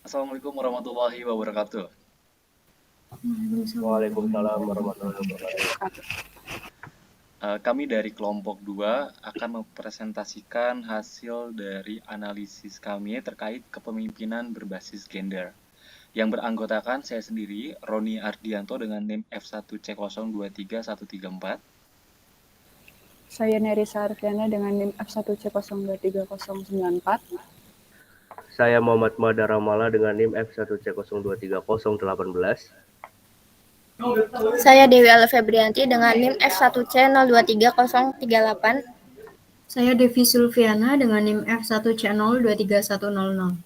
Assalamualaikum warahmatullahi wabarakatuh. Waalaikumsalam warahmatullahi wabarakatuh. Kami dari kelompok 2 akan mempresentasikan hasil dari analisis kami terkait kepemimpinan berbasis gender. Yang beranggotakan saya sendiri, Roni Ardianto dengan NIM F1C023134. Saya Nerissa Arfiana dengan NIM F1C023094. Saya Muhammad Madara Mala dengan NIM F1C023018. Saya Dewi Ala Febrianti dengan NIM F1C023038. Saya Devi Sulfiana dengan NIM F1C023100.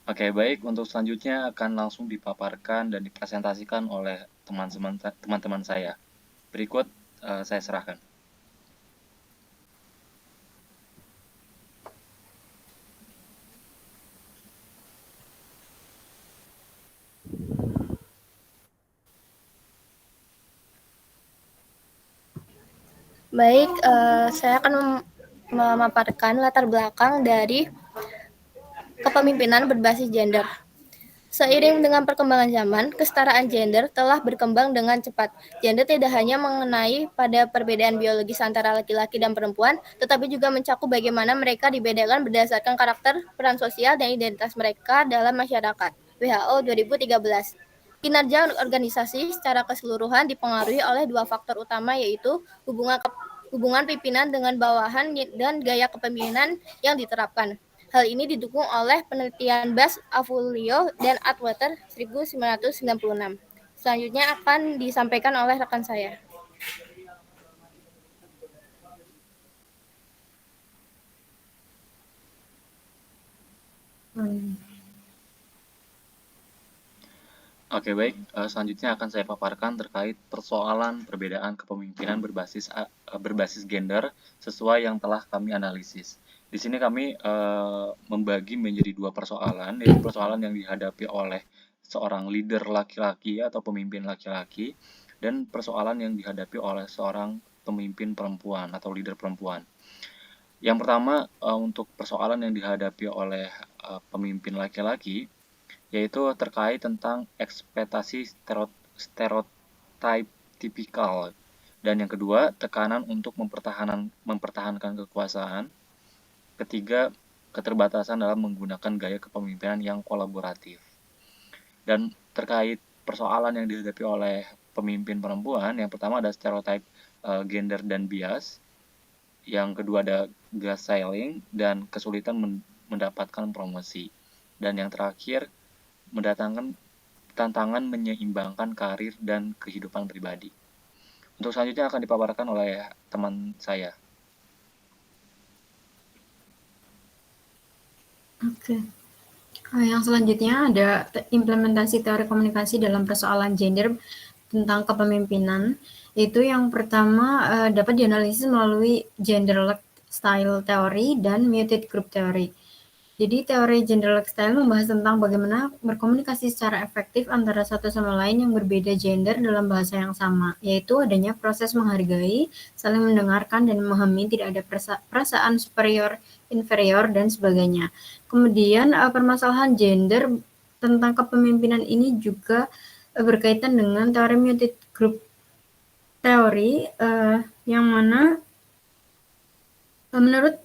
Oke, baik. Untuk selanjutnya akan langsung dipaparkan dan dipresentasikan oleh teman-teman saya. Berikut saya serahkan. Baik, saya akan memaparkan latar belakang dari kepemimpinan berbasis gender. Seiring dengan perkembangan zaman, kesetaraan gender telah berkembang dengan cepat. Gender tidak hanya mengenai pada perbedaan biologis antara laki-laki dan perempuan, tetapi juga mencakup bagaimana mereka dibedakan berdasarkan karakter, peran sosial, dan identitas mereka dalam masyarakat. WHO 2013. Kinerja organisasi secara keseluruhan dipengaruhi oleh dua faktor utama, yaitu hubungan pimpinan dengan bawahan dan gaya kepemimpinan yang diterapkan. Hal ini didukung oleh penelitian Bas Avulio dan Atwater 1996. Selanjutnya akan disampaikan oleh rekan saya. Oke, baik. Selanjutnya akan saya paparkan terkait persoalan perbedaan kepemimpinan berbasis gender sesuai yang telah kami analisis. Di sini kami membagi menjadi dua persoalan, yaitu persoalan yang dihadapi oleh seorang leader laki-laki atau pemimpin laki-laki, dan persoalan yang dihadapi oleh seorang pemimpin perempuan atau leader perempuan. Yang pertama, untuk persoalan yang dihadapi oleh pemimpin laki-laki, yaitu terkait tentang ekspektasi stereotip tipikal. Dan yang kedua, tekanan untuk mempertahankan kekuasaan. Ketiga, keterbatasan dalam menggunakan gaya kepemimpinan yang kolaboratif. Dan terkait persoalan yang dihadapi oleh pemimpin perempuan, yang pertama ada stereotip gender dan bias. Yang kedua ada gaslighting dan kesulitan mendapatkan promosi. Dan yang terakhir, mendatangkan tantangan menyeimbangkan karir dan kehidupan pribadi. Untuk selanjutnya akan dipaparkan oleh teman saya. Oke. Yang selanjutnya ada implementasi teori komunikasi dalam persoalan gender tentang kepemimpinan. Itu yang pertama dapat dianalisis melalui gender style theory dan muted group theory. Jadi teori gender style membahas tentang bagaimana berkomunikasi secara efektif antara satu sama lain yang berbeda gender dalam bahasa yang sama, yaitu adanya proses menghargai, saling mendengarkan dan memahami, tidak ada perasaan superior, inferior, dan sebagainya. Kemudian permasalahan gender tentang kepemimpinan ini juga berkaitan dengan teori muted group theory, yang mana menurut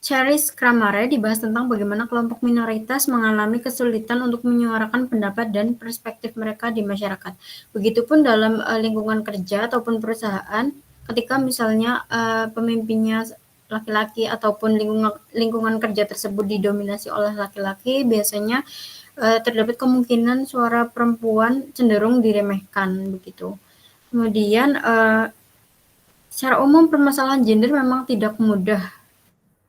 Charis Kramare dibahas tentang bagaimana kelompok minoritas mengalami kesulitan untuk menyuarakan pendapat dan perspektif mereka di masyarakat. Begitupun dalam lingkungan kerja ataupun perusahaan, ketika misalnya pemimpinnya laki-laki ataupun lingkungan kerja tersebut didominasi oleh laki-laki, biasanya terdapat kemungkinan suara perempuan cenderung diremehkan begitu. Kemudian secara umum permasalahan gender memang tidak mudah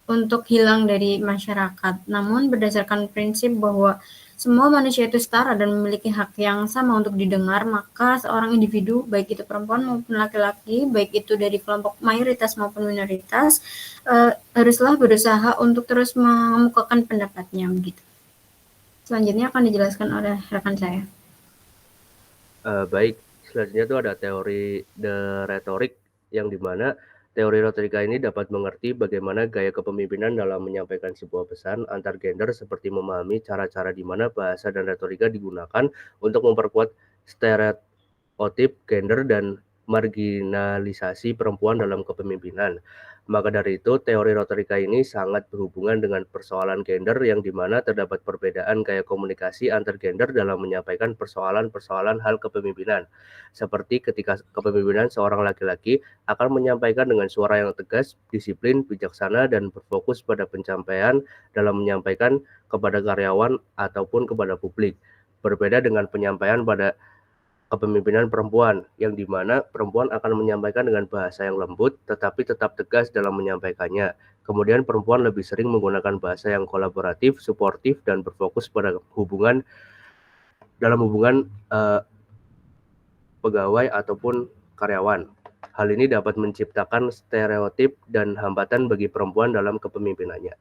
untuk hilang dari masyarakat. Namun berdasarkan prinsip bahwa semua manusia itu setara dan memiliki hak yang sama untuk didengar, maka seorang individu, baik itu perempuan maupun laki-laki, baik itu dari kelompok mayoritas maupun minoritas, haruslah berusaha untuk terus mengemukakan pendapatnya begitu. Selanjutnya akan dijelaskan oleh rekan saya. Baik, selanjutnya itu ada teori the rhetoric yang dimana Teori retorika ini dapat mengerti bagaimana gaya kepemimpinan dalam menyampaikan sebuah pesan antar gender, seperti memahami cara-cara di mana bahasa dan retorika digunakan untuk memperkuat stereotip gender dan marginalisasi perempuan dalam kepemimpinan. Maka dari itu, teori retorika ini sangat berhubungan dengan persoalan gender, yang dimana terdapat perbedaan gaya komunikasi antar gender dalam menyampaikan persoalan-persoalan hal kepemimpinan. Seperti ketika kepemimpinan seorang laki-laki akan menyampaikan dengan suara yang tegas, disiplin, bijaksana, dan berfokus pada pencapaian dalam menyampaikan kepada karyawan ataupun kepada publik. Berbeda dengan penyampaian pada kepemimpinan perempuan, yang dimana perempuan akan menyampaikan dengan bahasa yang lembut tetapi tetap tegas dalam menyampaikannya. Kemudian perempuan lebih sering menggunakan bahasa yang kolaboratif, suportif, dan berfokus pada hubungan pegawai ataupun karyawan. Hal ini dapat menciptakan stereotip dan hambatan bagi perempuan dalam kepemimpinannya.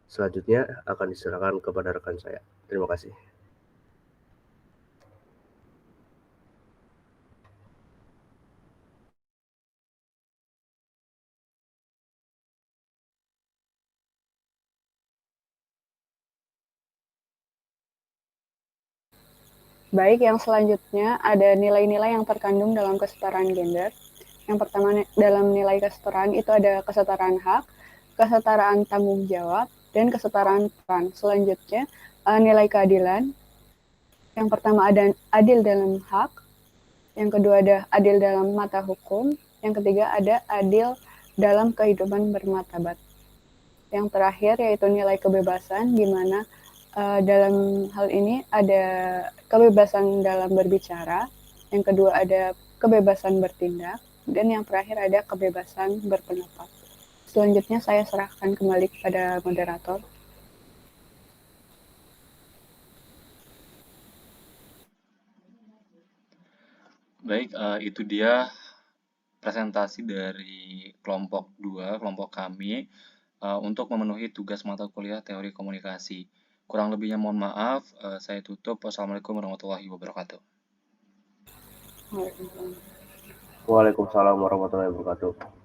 Selanjutnya akan diserahkan kepada rekan saya. Terima kasih. Baik, yang selanjutnya ada nilai-nilai yang terkandung dalam kesetaraan gender. Yang pertama, dalam nilai kesetaraan itu ada kesetaraan hak, kesetaraan tanggung jawab, dan kesetaraan peran. Selanjutnya, nilai keadilan. Yang pertama ada adil dalam hak, yang kedua ada adil dalam mata hukum, yang ketiga ada adil dalam kehidupan bermartabat. Yang terakhir yaitu nilai kebebasan, di mana dalam hal ini ada kebebasan dalam berbicara, yang kedua ada kebebasan bertindak, dan yang terakhir ada kebebasan berpendapat. Selanjutnya saya serahkan kembali kepada moderator. Baik, itu dia presentasi dari kelompok 2, kelompok kami, untuk memenuhi tugas mata kuliah teori komunikasi. Kurang lebihnya mohon maaf, saya tutup. Wassalamualaikum warahmatullahi wabarakatuh. Waalaikumsalam warahmatullahi wabarakatuh.